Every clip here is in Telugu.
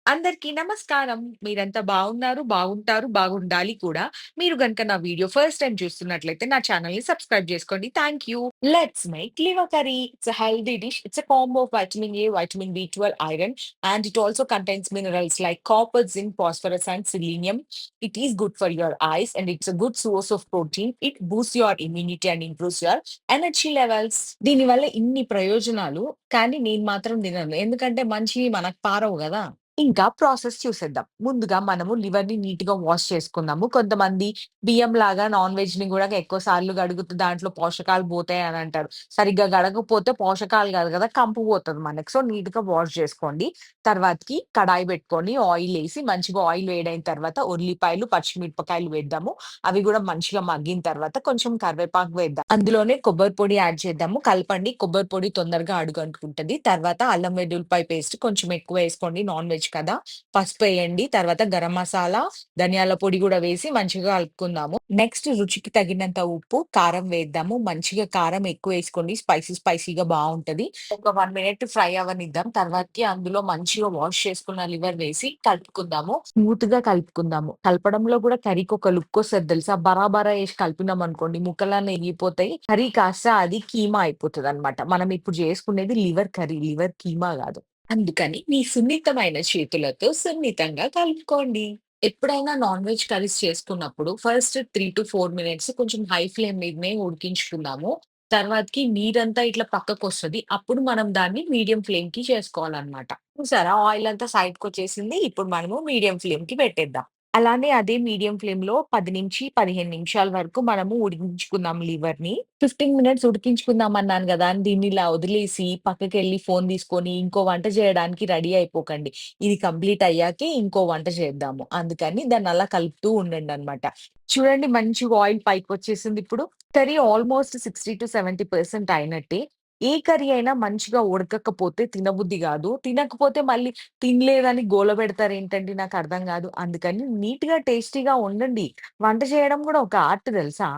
అందరికీ నమస్కారం. మీరంతా బాగున్నారు, బాగుంటారు, బాగుండాలి కూడా. మీరు గనుక నా వీడియో ఫస్ట్ టైమ్ చూస్తున్నట్లయితే నా ఛానెల్‌ని సబ్స్క్రైబ్ చేసుకోండి. Thank you. Let's make liver curry. It's a healthy dish. It's a combo of vitamin A, vitamin B12, iron, and it also contains minerals like copper, zinc, phosphorus, and selenium. It is good for your eyes and it's a good source of protein. It boosts your immunity and improves your energy levels. దీనివల్ల ఇన్ని ప్రయోజనాలు, కానీ నేను మాత్రం తినను. ఎందుకంటే మంచివి మనకు పారవు గదా! ఇంకా ప్రాసెస్ చూసేద్దాం. ముందుగా మనము లివర్‌ని నీట్‌గా వాష్ చేసుకుందాము. కొంతమంది బియ్యంలాగా నాన్ వెజ్‌ని గూడా ఎక్కువ సార్లు కడుగుతే దాంట్లో పోషకాలు పోతాయి అని అంటారు. సరిగ్గా కడగకపోతే పోషకాలు కాదు గదా! కంపు పోతది మనకి. సో, నీట్‌గా వాష్ చేసుకోండి. తర్వాతకి కడాయి పెట్టుకొని ఆయిలేసి మంచిగా ఆయిల్ వేడైన తర్వాత ఉల్లిపాయలు, పచ్చిమిరపకాయలు వేద్దాము. అవి గూడా మంచిగా మగ్గిన తర్వాత కొంచెం కరివేపాకు వేద్దాం. అందులోనే కొబ్బరి పొడి యాడ్ చేద్దాము. కలపండి. కొబ్బరి పొడి తొందరగా అడుగంటుకుంటది. తర్వాత అల్లం వెల్లుల్లిపాయ పేస్ట్ కొంచెం ఎక్కువేసుకోండి నాన్ వెజ్ కదా! పసుపేయండి. తర్వాత గరం మసాలా, ధనియాల పొడి గూడా వేసి మంచిగా కలుపుకుందాము. నెక్స్ట్ రుచికి తగినంత ఉప్పు, కారం వేద్దాము. మంచిగా కారం ఎక్కువేసుకోండి. స్పైసీగా బావుంటది. ఒక 1 మినిట్ ఫ్రై అవ్వనిద్దాం. తర్వాతకి అందులో మంచిగా వాష్ చేసుకున్న లివర్ వేసి కలుపుకుందాము. స్మూత్‌గా కలుపుకుందాము. కలపడంలో గూడా కర్రీకి ఒక లుక్కొస్తది తెలుసా? బరాబరా ఏసి కలిపినామనుకోండి ముక్కలన్నీ ఎగిపోతాయి. కర్రీ కాస్త అది కీమా అయిపోతదనమాట. మనం ఇప్పుడు చేసుకునేది లివర్ కర్రీ. లివర్ కీమా గాదు. అందుకని మీ సున్నితమైన చేతులతో సున్నితంగా కలుపుకోండి. ఎప్పుడైనా నాన్ వెజ్ కర్రీస్ చేసుకున్నప్పుడు ఫస్ట్ 3-4 మినిట్స్ కొంచెం హై ఫ్లేమ్ మీదనే ఉడికించుకుందాము. తర్వాతకి నీరంతా ఇట్లా పక్కకొస్తది. అప్పుడు మనం దాన్ని మీడియం ఫ్లేమ్‌కి చేసుకోవాలనమాట. చూసారా ఆయిల్ అంతా సైడ్‌కొచ్చేసింది. ఇప్పుడు మనము మీడియం ఫ్లేమ్‌కి పెట్టేద్దాం. అలానే అదే మీడియం ఫ్లేమ్‌లో 10-15 నిమిషాల వరకు మనము ఉడికించుకుందాం లివర్‌ని. 15 మినిట్స్ ఉడికించుకుందాం అన్నాను గదా! అని దీన్ని ఇలా వదిలేసి పక్కకెళ్ళి ఫోను తీసుకొని ఇంకో వంట చేయడానికి రెడీ అయిపోకండి. ఇది కంప్లీట్ అయ్యాకే ఇంకో వంట చేద్దాము. అందుకని దాన్నలా కలుపుతూ ఉండండనమాట. చూడండి మంచిగా ఆయిల్ పైకొచ్చేసింది ఇప్పుడు. కర్రీ ఆల్‌మోస్ట్ 60-70% అయినట్టే. ఏ కర్రీ అయినా మంచిగా ఉడకకపోతే తినబుద్ధి గాదు. తినకపోతే మళ్ళీ తినలేదని గోల పెడతారేంటండి నాకర్థం గాదు. అందుకని నీట్‌గా, టేస్టీగా వండండి. వంట చేయడం గూడా ఒక ఆర్ట్ తెలుసా?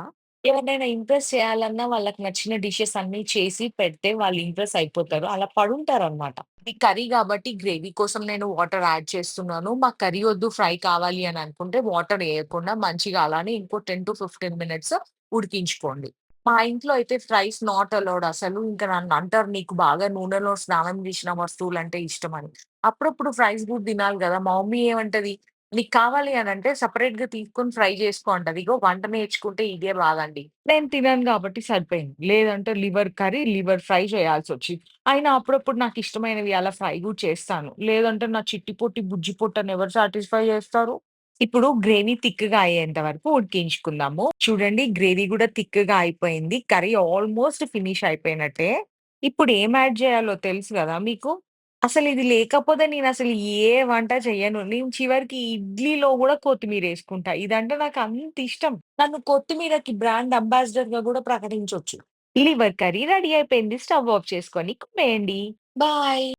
ఎవరినైనా ఇంప్రెస్ చేయాలన్నా వాళ్ళకి నచ్చిన డిషెస్ అన్నీ చేసి పెడితే వాళ్ళు ఇంప్రెస్ అయిపోతారు. అలా పడుంటారనమాట. ఇది కర్రీ గాబట్టి గ్రేవీ కోసం నేను వాటర్ యాడ్ చేస్తున్నాను. మాకు కర్రీ వద్దు ఫ్రై కావాలి అని అనుకుంటే వాటర్ ఎయకుండా మంచిగా అలానే ఇంకో 10-15 మినిట్స్ ఉడికించుకోండి. మా ఇంట్లో అయితే ఫ్రైస్ నాట్ అలౌడ్ అసలు. ఇంక నన్నంటారు నీకు బాగా నూనెలో స్నానం చేసిన వస్తువులంటే ఇష్టమని. అప్పుడప్పుడు ఫ్రైస్ గూడా తినాలి గదా! మా మమ్మీ ఏమంటది, "నీకు కావాలి అనంటే సెపరేట్‌గా తీసుకొని ఫ్రై చేసుకో" అంటది. ఇగో వంట నేర్చుకుంటే ఇదే బాధండి. నేను తినను గాబట్టి సరిపోయింది. లేదంటే లివర్ కర్రీ, లివర్ ఫ్రై చేయాల్సొచ్చింది. అయినా అప్పుడప్పుడు నాకిష్టమైనవి అలా ఫ్రై గూడా చేస్తాను. లేదంటే నా చిట్టి పొట్టి, బుజ్జి పొట్టని ఎవరు సాటిస్ఫై జేస్తారు? ఇప్పుడు గ్రేవీ థిక్‌గా అయ్యేంత వరకు ఉడికించుకుందాము. చూడండి గ్రేవీ గూడా థిక్‌గా అయిపోయింది. కర్రీ ఆల్‌మోస్ట్ ఫినిష్ అయిపోయినట్టే. ఇప్పుడు ఏం యాడ్ జేయాలో తెలుసు గదా మీకు? అసలిది లేకపోతే నేనసలు ఏ వంట చెయ్యను. నేను చివరికి ఇడ్లీలో గూడా కొత్తిమీరేసుకుంటా. ఇదంటే నాకంతిష్టం. నన్ను కొత్తిమీరకి బ్రాండ్ అంబాసిడర్‌గా గూడా ప్రకటించొచ్చు. లివర్ కర్రీ రెడీ అయిపోయింది. స్టవ్ ఆఫ్ చేసుకొని కుమ్మేయండి. బాయ్.